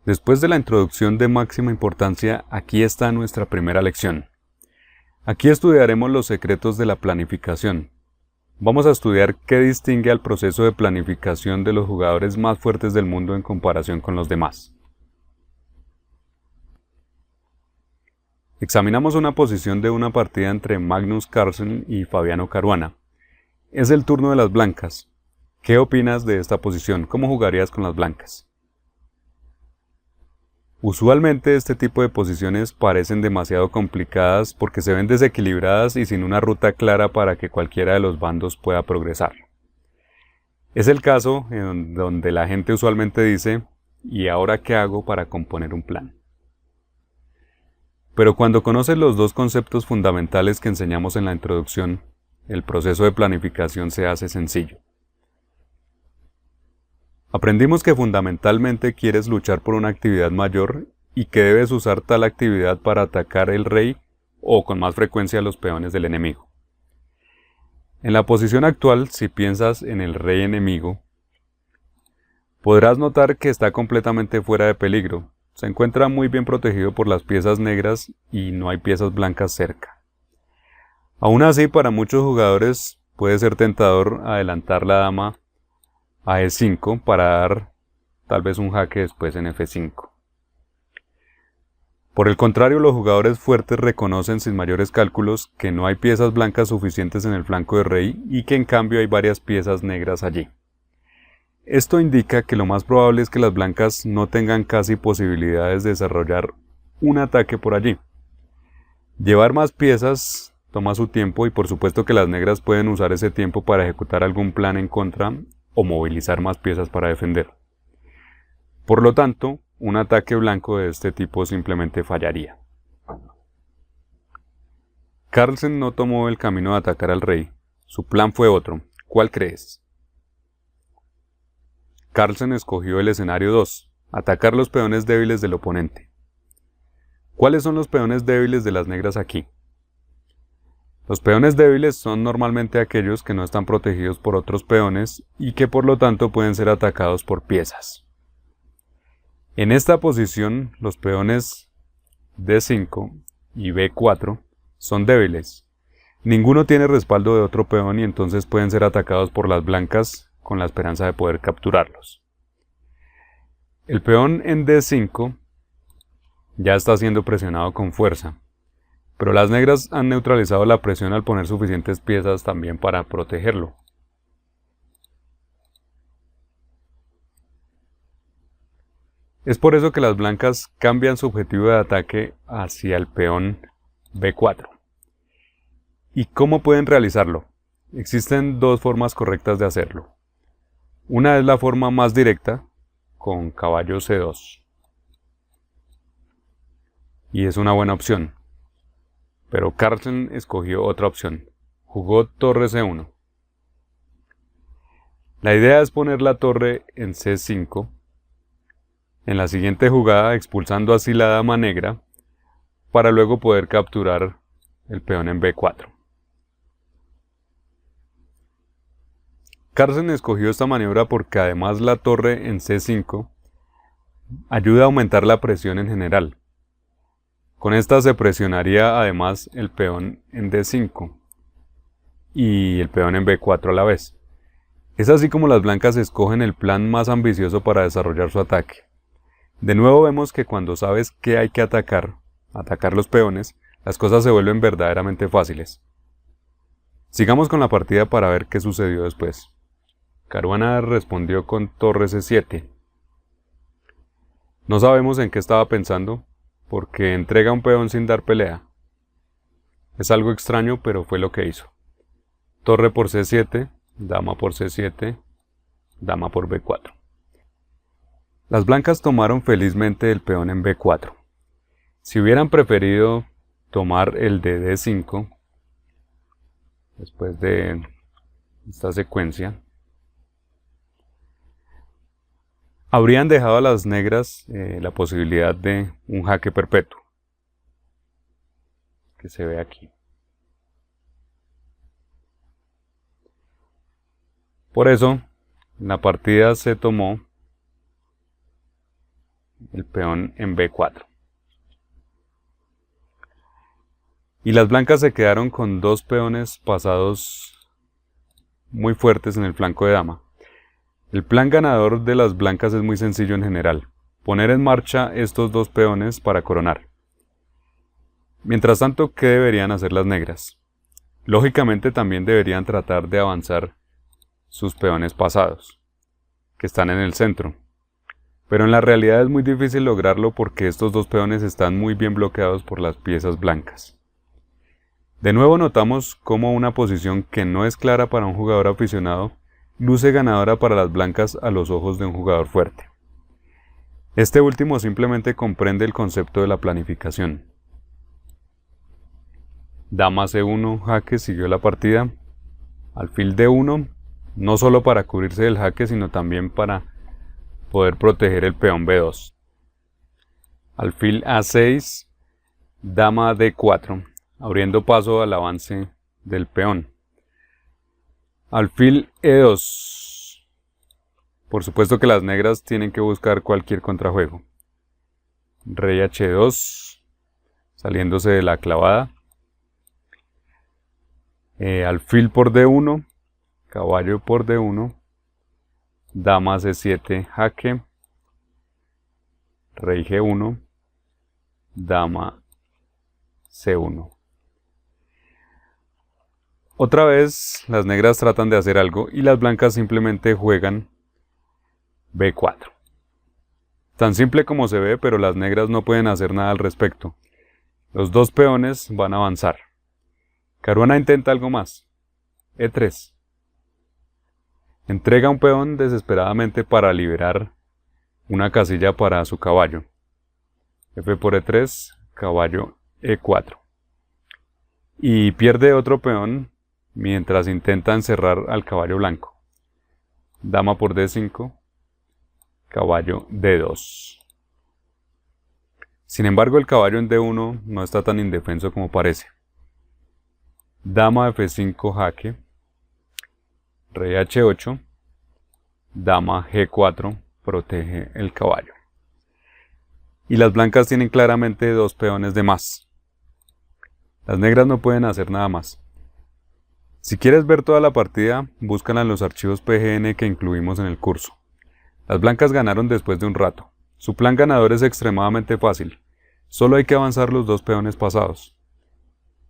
Después de la introducción de máxima importancia, aquí está nuestra primera lección. Aquí estudiaremos los secretos de la planificación. Vamos a estudiar qué distingue al proceso de planificación de los jugadores más fuertes del mundo en comparación con los demás. Examinamos una posición de una partida entre Magnus Carlsen y Fabiano Caruana. Es el turno de las blancas. ¿Qué opinas de esta posición? ¿Cómo jugarías con las blancas? Usualmente este tipo de posiciones parecen demasiado complicadas porque se ven desequilibradas y sin una ruta clara para que cualquiera de los bandos pueda progresar. Es el caso en donde la gente usualmente dice, ¿y ahora qué hago para componer un plan? Pero cuando conoces los dos conceptos fundamentales que enseñamos en la introducción, el proceso de planificación se hace sencillo. Aprendimos que fundamentalmente quieres luchar por una actividad mayor y que debes usar tal actividad para atacar el rey o con más frecuencia los peones del enemigo. En la posición actual, si piensas en el rey enemigo, podrás notar que está completamente fuera de peligro. Se encuentra muy bien protegido por las piezas negras y no hay piezas blancas cerca. Aún así, para muchos jugadores puede ser tentador adelantar la dama a E5 para dar tal vez un jaque después en F5. Por el contrario, los jugadores fuertes reconocen sin mayores cálculos que no hay piezas blancas suficientes en el flanco de rey y que en cambio hay varias piezas negras allí. Esto indica que lo más probable es que las blancas no tengan casi posibilidades de desarrollar un ataque por allí. Llevar más piezas toma su tiempo y por supuesto que las negras pueden usar ese tiempo para ejecutar algún plan en contra o movilizar más piezas para defender. Por lo tanto, un ataque blanco de este tipo simplemente fallaría. Carlsen no tomó el camino de atacar al rey. Su plan fue otro. ¿Cuál crees? Carlsen escogió el escenario 2, atacar los peones débiles del oponente. ¿Cuáles son los peones débiles de las negras aquí? Los peones débiles son normalmente aquellos que no están protegidos por otros peones y que por lo tanto pueden ser atacados por piezas. En esta posición, los peones D5 y B4 son débiles. Ninguno tiene respaldo de otro peón y entonces pueden ser atacados por las blancas con la esperanza de poder capturarlos. El peón en D5 ya está siendo presionado con fuerza. Pero las negras han neutralizado la presión al poner suficientes piezas también para protegerlo. Es por eso que las blancas cambian su objetivo de ataque hacia el peón B4. ¿Y cómo pueden realizarlo? Existen dos formas correctas de hacerlo. Una es la forma más directa, con caballo C2. Y es una buena opción. Pero Carlsen escogió otra opción. Jugó torre C1. La idea es poner la torre en C5. En la siguiente jugada expulsando así la dama negra para luego poder capturar el peón en B4. Carlsen escogió esta maniobra porque además la torre en C5 ayuda a aumentar la presión en general. Con esta se presionaría además el peón en D5 y el peón en B4 a la vez. Es así como las blancas escogen el plan más ambicioso para desarrollar su ataque. De nuevo vemos que cuando sabes qué hay que atacar los peones, las cosas se vuelven verdaderamente fáciles. Sigamos con la partida para ver qué sucedió después. Caruana respondió con torre C7. No sabemos en qué estaba pensando, porque entrega un peón sin dar pelea. Es algo extraño, pero fue lo que hizo. Torre por C7, dama por C7, dama por B4. Las blancas tomaron felizmente el peón en B4. Si hubieran preferido tomar el de D5, después de esta secuencia, habrían dejado a las negras la posibilidad de un jaque perpetuo, que se ve aquí. Por eso, la partida se tomó el peón en B4. Y las blancas se quedaron con dos peones pasados muy fuertes en el flanco de dama. El plan ganador de las blancas es muy sencillo en general: poner en marcha estos dos peones para coronar. Mientras tanto, ¿qué deberían hacer las negras? Lógicamente también deberían tratar de avanzar sus peones pasados, que están en el centro. Pero en la realidad es muy difícil lograrlo porque estos dos peones están muy bien bloqueados por las piezas blancas. De nuevo notamos cómo una posición que no es clara para un jugador aficionado luce ganadora para las blancas a los ojos de un jugador fuerte. Este último simplemente comprende el concepto de la planificación. Dama C1, jaque, siguió la partida. Alfil D1, no solo para cubrirse del jaque, sino también para poder proteger el peón B2. Alfil A6, dama D4, abriendo paso al avance del peón. Alfil E2. Por supuesto que las negras tienen que buscar cualquier contrajuego. Rey H2, saliéndose de la clavada. Alfil por D1, caballo por D1, dama C7, jaque, rey G1, dama C1. Otra vez las negras tratan de hacer algo y las blancas simplemente juegan B4. Tan simple como se ve, pero las negras no pueden hacer nada al respecto. Los dos peones van a avanzar. Caruana intenta algo más. E3. Entrega un peón desesperadamente para liberar una casilla para su caballo. F por E3, caballo E4. Y pierde otro peón mientras intenta encerrar al caballo blanco. Dama por D5, caballo D2. Sin embargo, el caballo en D1 no está tan indefenso como parece. Dama F5, jaque, rey H8, dama G4, protege el caballo. Y las blancas tienen claramente dos peones de más. Las negras no pueden hacer nada más. Si quieres ver toda la partida, búscala en los archivos PGN que incluimos en el curso. Las blancas ganaron después de un rato. Su plan ganador es extremadamente fácil. Solo hay que avanzar los dos peones pasados.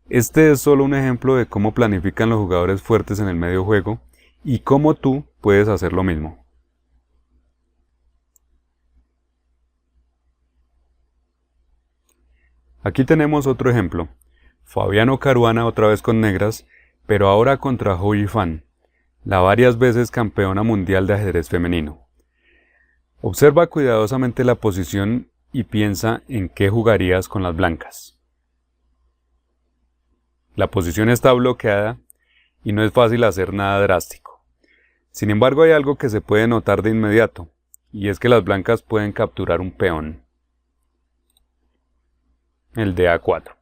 Este es solo un ejemplo de cómo planifican los jugadores fuertes en el medio juego y cómo tú puedes hacer lo mismo. Aquí tenemos otro ejemplo. Fabiano Caruana otra vez con negras, pero ahora contra Hou Yifan, la varias veces campeona mundial de ajedrez femenino. Observa cuidadosamente la posición y piensa en qué jugarías con las blancas. La posición está bloqueada y no es fácil hacer nada drástico. Sin embargo, hay algo que se puede notar de inmediato, y es que las blancas pueden capturar un peón. El de A4.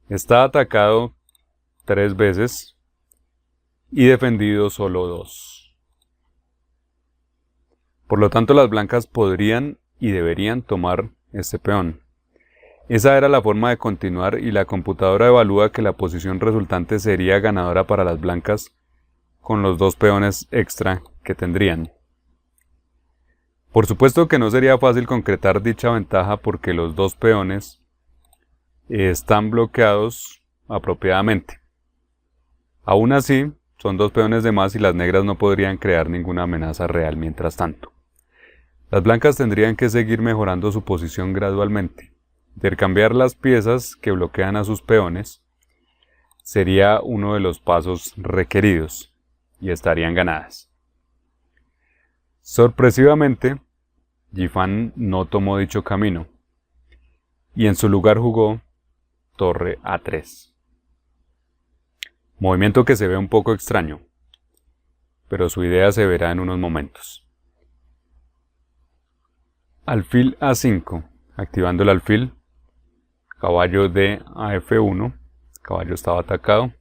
Está atacado 3 veces y defendido solo 2. Por lo tanto, las blancas podrían y deberían tomar este peón. Esa era la forma de continuar y la computadora evalúa que la posición resultante sería ganadora para las blancas con los dos peones extra que tendrían. Por supuesto que no sería fácil concretar dicha ventaja porque los dos peones están bloqueados apropiadamente. Aún así, son dos peones de más y las negras no podrían crear ninguna amenaza real mientras tanto. Las blancas tendrían que seguir mejorando su posición gradualmente. Intercambiar las piezas que bloquean a sus peones sería uno de los pasos requeridos y estarían ganadas. Sorpresivamente, Yifan no tomó dicho camino y en su lugar jugó torre A3. Movimiento que se ve un poco extraño, pero su idea se verá en unos momentos. Alfil A5, activando el alfil. Caballo D a F1, caballo estaba atacado.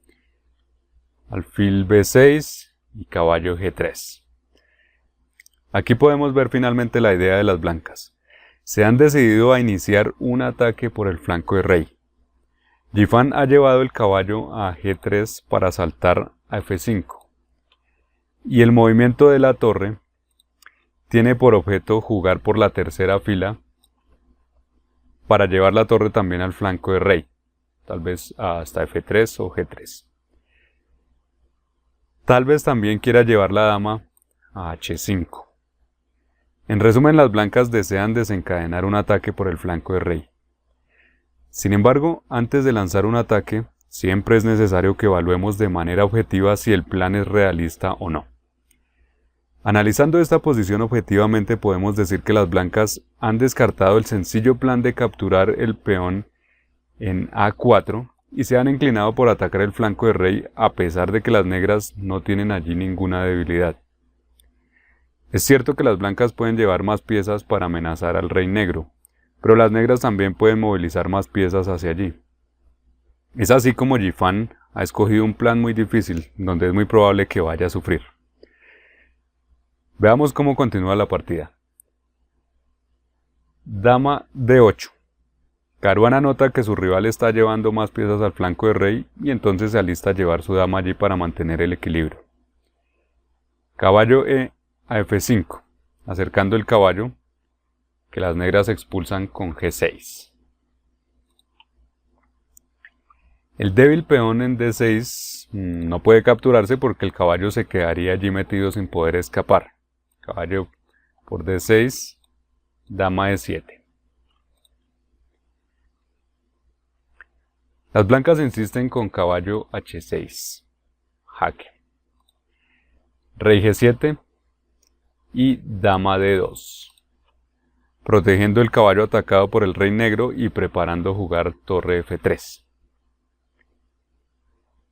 Alfil B6 y caballo G3. Aquí podemos ver finalmente la idea de las blancas. Se han decidido a iniciar un ataque por el flanco de rey. Yifan ha llevado el caballo a G3 para saltar a F5. Y el movimiento de la torre tiene por objeto jugar por la tercera fila para llevar la torre también al flanco de rey, tal vez hasta F3 o G3. Tal vez también quiera llevar la dama a H5. En resumen, las blancas desean desencadenar un ataque por el flanco de rey. Sin embargo, antes de lanzar un ataque, siempre es necesario que evaluemos de manera objetiva si el plan es realista o no. Analizando esta posición objetivamente podemos decir que las blancas han descartado el sencillo plan de capturar el peón en A4 y se han inclinado por atacar el flanco de rey a pesar de que las negras no tienen allí ninguna debilidad. Es cierto que las blancas pueden llevar más piezas para amenazar al rey negro, pero las negras también pueden movilizar más piezas hacia allí. Es así como Yifan ha escogido un plan muy difícil, donde es muy probable que vaya a sufrir. Veamos cómo continúa la partida. Dama D8. Caruana nota que su rival está llevando más piezas al flanco de rey y entonces se alista a llevar su dama allí para mantener el equilibrio. Caballo E a F5, acercando el caballo que las negras expulsan con G6. El débil peón en D6 no puede capturarse porque el caballo se quedaría allí metido sin poder escapar. Caballo por D6, dama E7. Las blancas insisten con caballo H6, jaque. Rey G7 y dama D2, protegiendo el caballo atacado por el rey negro y preparando jugar torre F3.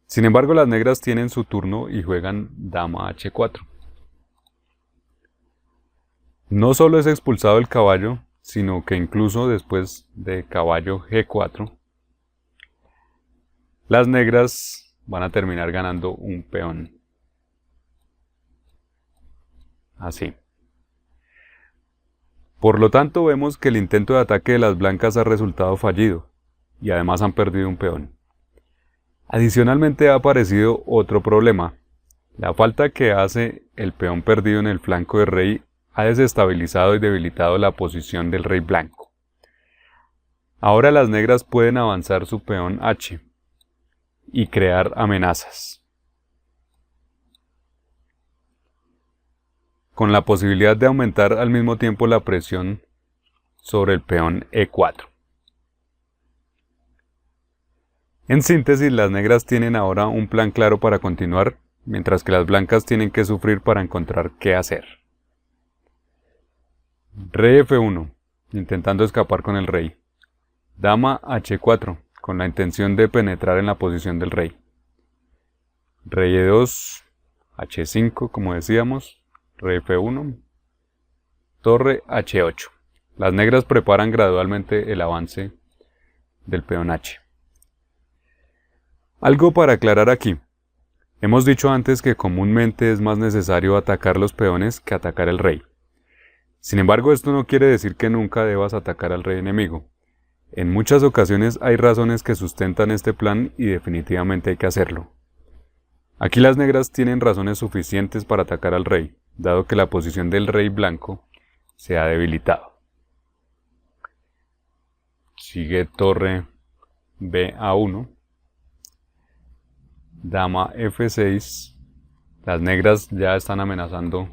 Sin embargo, las negras tienen su turno y juegan dama H4. No solo es expulsado el caballo, sino que incluso después de caballo G4, las negras van a terminar ganando un peón. Así. Por lo tanto, vemos que el intento de ataque de las blancas ha resultado fallido, y además han perdido un peón. Adicionalmente ha aparecido otro problema. La falta que hace el peón perdido en el flanco de rey ha desestabilizado y debilitado la posición del rey blanco. Ahora las negras pueden avanzar su peón H y crear amenazas, con la posibilidad de aumentar al mismo tiempo la presión sobre el peón E4. En síntesis, las negras tienen ahora un plan claro para continuar, mientras que las blancas tienen que sufrir para encontrar qué hacer. Rey F1, intentando escapar con el rey. Dama H4, con la intención de penetrar en la posición del rey. Rey E2, H5, como decíamos. Rey F1, torre H8. Las negras preparan gradualmente el avance del peón H. Algo para aclarar aquí. Hemos dicho antes que comúnmente es más necesario atacar los peones que atacar el rey. Sin embargo, esto no quiere decir que nunca debas atacar al rey enemigo. En muchas ocasiones hay razones que sustentan este plan y definitivamente hay que hacerlo. Aquí las negras tienen razones suficientes para atacar al rey, dado que la posición del rey blanco se ha debilitado. Sigue torre BA1, dama F6, las negras ya están amenazando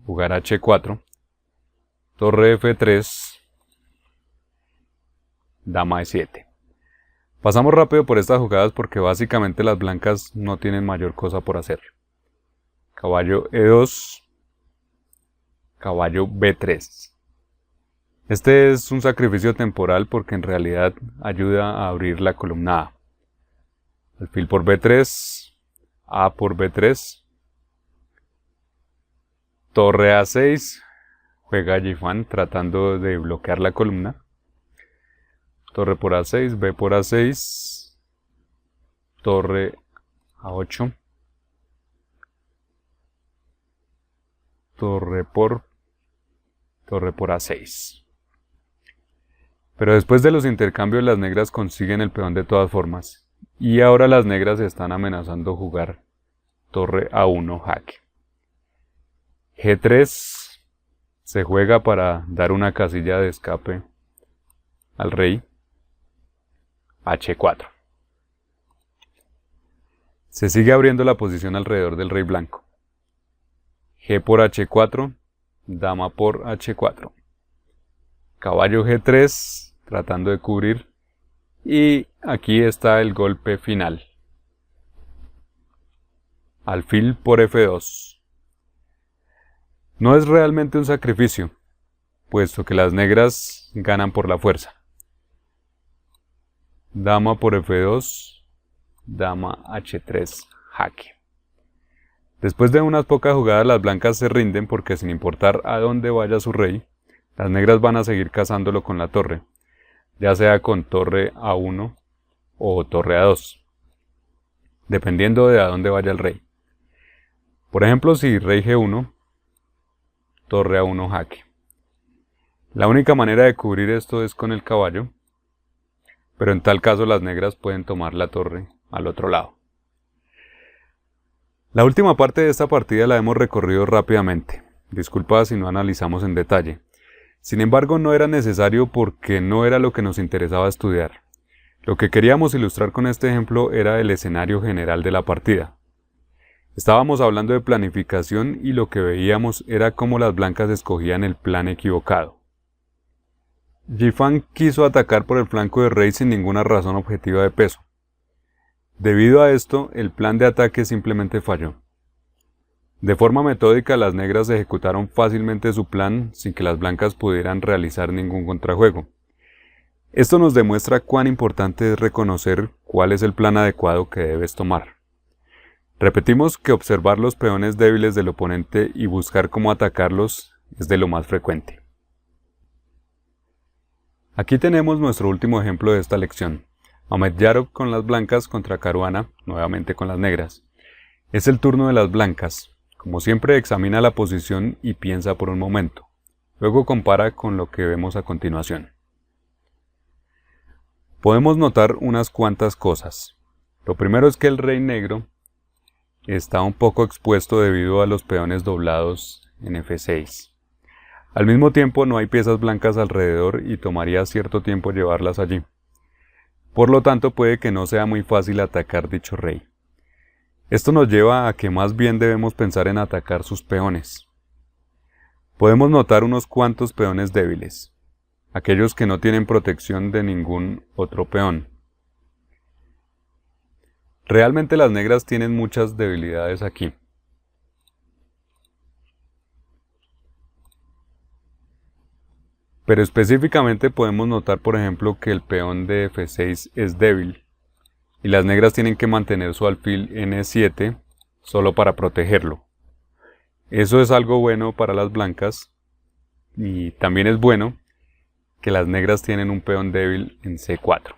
jugar H4, torre F3, dama E7. Pasamos rápido por estas jugadas porque básicamente las blancas no tienen mayor cosa por hacer. Caballo E2, caballo B3. Este es un sacrificio temporal porque en realidad ayuda a abrir la columna A. Alfil por B3, A por B3, torre A6, juega Yifan tratando de bloquear la columna. Torre por A6, B por A6, torre A8, torre por A6. Pero después de los intercambios las negras consiguen el peón de todas formas. Y ahora las negras están amenazando jugar torre A1 jaque. G3 se juega para dar una casilla de escape al rey. H4. Se sigue abriendo la posición alrededor del rey blanco. G por H4, dama por H4. Caballo G3, tratando de cubrir. Y aquí está el golpe final. Alfil por F2. No es realmente un sacrificio, puesto que las negras ganan por la fuerza. Dama por F2, dama H3, jaque. Después de unas pocas jugadas las blancas se rinden porque sin importar a dónde vaya su rey, las negras van a seguir cazándolo con la torre, ya sea con torre A1 o torre A2, dependiendo de a dónde vaya el rey. Por ejemplo, si rey G1, torre A1 jaque. La única manera de cubrir esto es con el caballo, pero en tal caso las negras pueden tomar la torre al otro lado. La última parte de esta partida la hemos recorrido rápidamente. Disculpa si no analizamos en detalle. Sin embargo, no era necesario porque no era lo que nos interesaba estudiar. Lo que queríamos ilustrar con este ejemplo era el escenario general de la partida. Estábamos hablando de planificación y lo que veíamos era cómo las blancas escogían el plan equivocado. Yifan quiso atacar por el flanco del rey sin ninguna razón objetiva de peso. Debido a esto, el plan de ataque simplemente falló. De forma metódica, las negras ejecutaron fácilmente su plan sin que las blancas pudieran realizar ningún contrajuego. Esto nos demuestra cuán importante es reconocer cuál es el plan adecuado que debes tomar. Repetimos que observar los peones débiles del oponente y buscar cómo atacarlos es de lo más frecuente. Aquí tenemos nuestro último ejemplo de esta lección. Ahmediyarov con las blancas contra Caruana, nuevamente con las negras. Es el turno de las blancas. Como siempre, examina la posición y piensa por un momento. Luego compara con lo que vemos a continuación. Podemos notar unas cuantas cosas. Lo primero es que el rey negro está un poco expuesto debido a los peones doblados en F6. Al mismo tiempo no hay piezas blancas alrededor y tomaría cierto tiempo llevarlas allí. Por lo tanto puede que no sea muy fácil atacar dicho rey. Esto nos lleva a que más bien debemos pensar en atacar sus peones. Podemos notar unos cuantos peones débiles, aquellos que no tienen protección de ningún otro peón. Realmente las negras tienen muchas debilidades aquí. Pero específicamente podemos notar, por ejemplo, que el peón de F6 es débil y las negras tienen que mantener su alfil en E7 solo para protegerlo. Eso es algo bueno para las blancas y también es bueno que las negras tienen un peón débil en C4.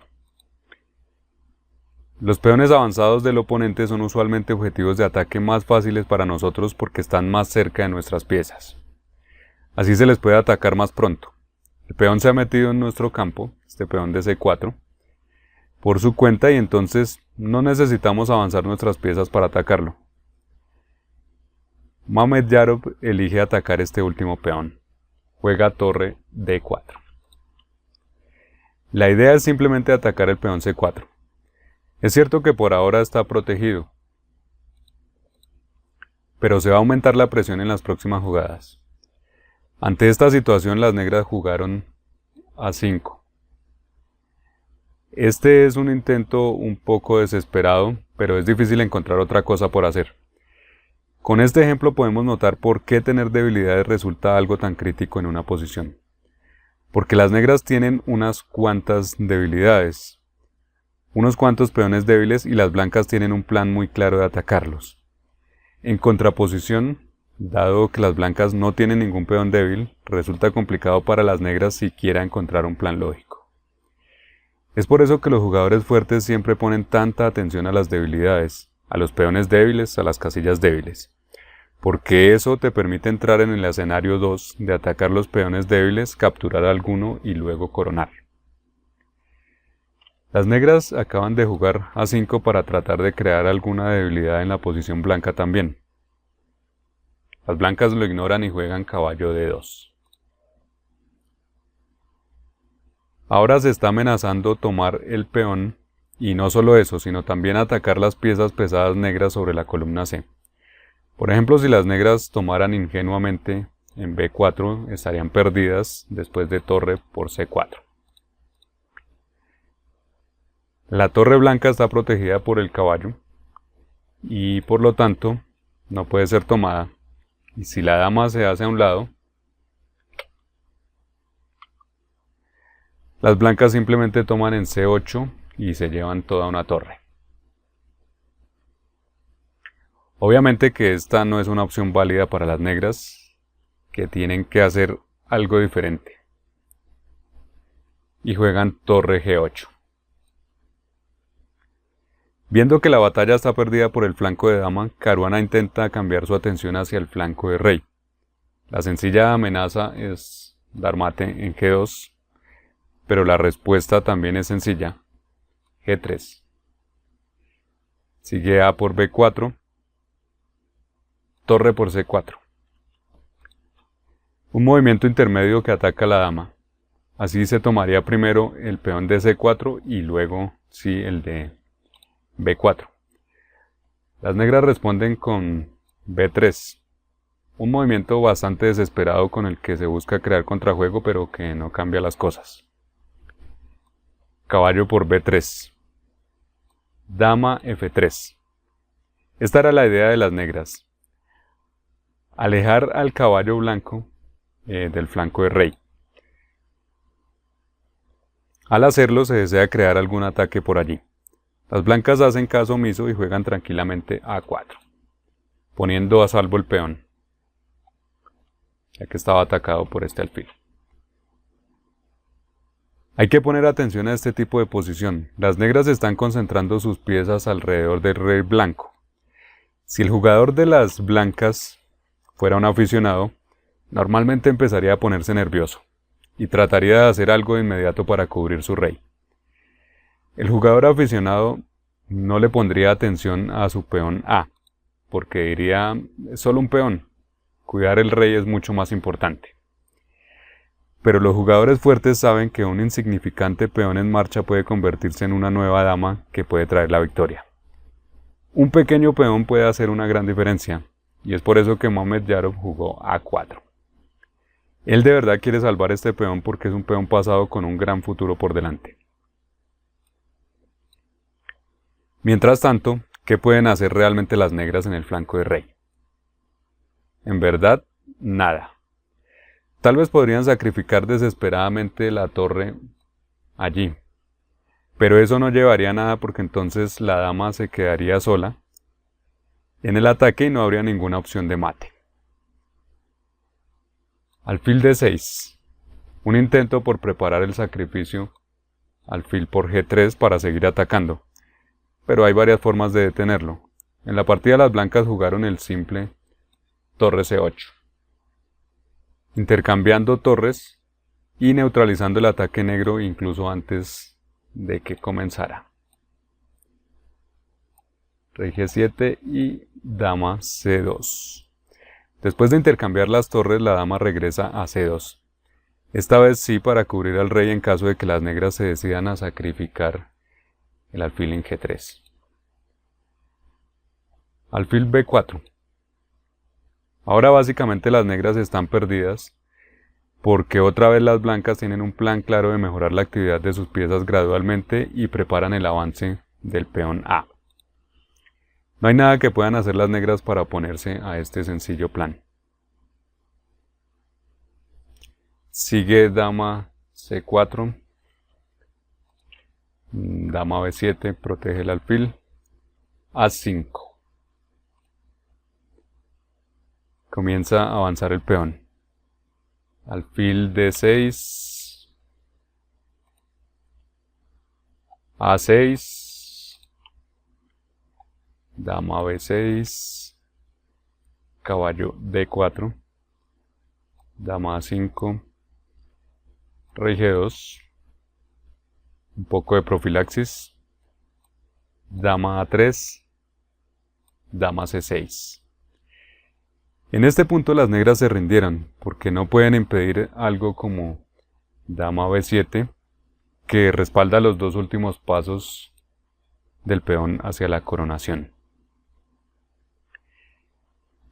Los peones avanzados del oponente son usualmente objetivos de ataque más fáciles para nosotros porque están más cerca de nuestras piezas. Así se les puede atacar más pronto. El peón se ha metido en nuestro campo, este peón de C4, por su cuenta y entonces no necesitamos avanzar nuestras piezas para atacarlo. Ahmediyarov elige atacar este último peón. Juega torre D4. La idea es simplemente atacar el peón C4. Es cierto que por ahora está protegido, pero se va a aumentar la presión en las próximas jugadas. Ante esta situación las negras jugaron A5. Este es un intento un poco desesperado, pero es difícil encontrar otra cosa por hacer. Con este ejemplo podemos notar por qué tener debilidades resulta algo tan crítico en una posición. Porque las negras tienen unas cuantas debilidades, unos cuantos peones débiles y las blancas tienen un plan muy claro de atacarlos. En contraposición, dado que las blancas no tienen ningún peón débil, resulta complicado para las negras siquiera encontrar un plan lógico. Es por eso que los jugadores fuertes siempre ponen tanta atención a las debilidades, a los peones débiles, a las casillas débiles, porque eso te permite entrar en el escenario 2 de atacar los peones débiles, capturar alguno y luego coronar. Las negras acaban de jugar A5 para tratar de crear alguna debilidad en la posición blanca también. Las blancas lo ignoran y juegan caballo D2. Ahora se está amenazando tomar el peón, y no solo eso, sino también atacar las piezas pesadas negras sobre la columna C. Por ejemplo, si las negras tomaran ingenuamente en B4, estarían perdidas después de torre por C4. La torre blanca está protegida por el caballo y por lo tanto no puede ser tomada. Y si la dama se hace a un lado, las blancas simplemente toman en C8 y se llevan toda una torre. Obviamente que esta no es una opción válida para las negras, que tienen que hacer algo diferente. Y juegan torre G8. Viendo que la batalla está perdida por el flanco de dama, Caruana intenta cambiar su atención hacia el flanco de rey. La sencilla amenaza es dar mate en G2, pero la respuesta también es sencilla. G3. Sigue A por B4. Torre por C4. Un movimiento intermedio que ataca a la dama. Así se tomaría primero el peón de C4 y luego sí el de B4. Las negras responden con B3. Un movimiento bastante desesperado con el que se busca crear contrajuego, pero que no cambia las cosas. Caballo por B3. Dama F3. Esta era la idea de las negras. Alejar al caballo blanco del flanco de rey. Al hacerlo se desea crear algún ataque por allí. Las blancas hacen caso omiso y juegan tranquilamente A4, poniendo a salvo el peón, ya que estaba atacado por este alfil. Hay que poner atención a este tipo de posición. Las negras están concentrando sus piezas alrededor del rey blanco. Si el jugador de las blancas fuera un aficionado, normalmente empezaría a ponerse nervioso y trataría de hacer algo de inmediato para cubrir su rey. El jugador aficionado no le pondría atención a su peón A, porque diría, es solo un peón, cuidar el rey es mucho más importante. Pero los jugadores fuertes saben que un insignificante peón en marcha puede convertirse en una nueva dama que puede traer la victoria. Un pequeño peón puede hacer una gran diferencia, y es por eso que Mohamed Yarov jugó A4. Él de verdad quiere salvar este peón porque es un peón pasado con un gran futuro por delante. Mientras tanto, ¿qué pueden hacer realmente las negras en el flanco de rey? En verdad, nada. Tal vez podrían sacrificar desesperadamente la torre allí, pero eso no llevaría a nada porque entonces la dama se quedaría sola en el ataque y no habría ninguna opción de mate. Alfil D6. Un intento por preparar el sacrificio alfil por G3 para seguir atacando, pero hay varias formas de detenerlo. En la partida las blancas jugaron el simple torre C8, intercambiando torres y neutralizando el ataque negro incluso antes de que comenzara. Rey G7 y dama C2. Después de intercambiar las torres, la dama regresa a C2. Esta vez sí para cubrir al rey en caso de que las negras se decidan a sacrificar el alfil en G3. Alfil B4. Ahora básicamente las negras están perdidas porque otra vez las blancas tienen un plan claro de mejorar la actividad de sus piezas gradualmente y preparan el avance del peón A. No hay nada que puedan hacer las negras para oponerse a este sencillo plan. Sigue dama C4, dama B7, protege el alfil, A5. Comienza a avanzar el peón. Alfil D6, A6, dama B6, caballo D4, dama A5, rey G2, Un poco de profilaxis. Dama A3. Dama C6. En este punto las negras se rindieron, porque no pueden impedir algo como Dama B7, que respalda los dos últimos pasos del peón hacia la coronación.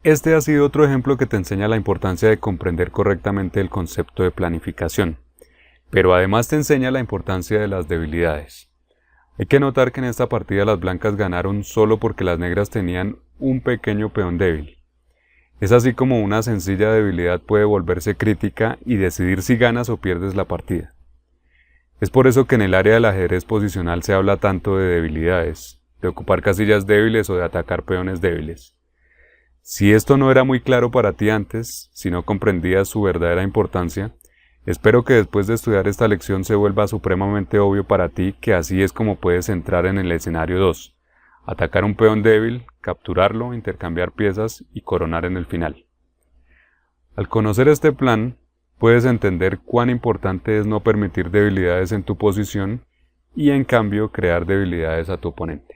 Este ha sido otro ejemplo que te enseña la importancia de comprender correctamente el concepto de planificación, pero además te enseña la importancia de las debilidades. Hay que notar que en esta partida las blancas ganaron solo porque las negras tenían un pequeño peón débil. Es así como una sencilla debilidad puede volverse crítica y decidir si ganas o pierdes la partida. Es por eso que en el área del ajedrez posicional se habla tanto de debilidades, de ocupar casillas débiles o de atacar peones débiles. Si esto no era muy claro para ti antes, si no comprendías su verdadera importancia, espero que después de estudiar esta lección se vuelva supremamente obvio para ti que así es como puedes entrar en el escenario 2. Atacar un peón débil, capturarlo, intercambiar piezas y coronar en el final. Al conocer este plan, puedes entender cuán importante es no permitir debilidades en tu posición y en cambio crear debilidades a tu oponente.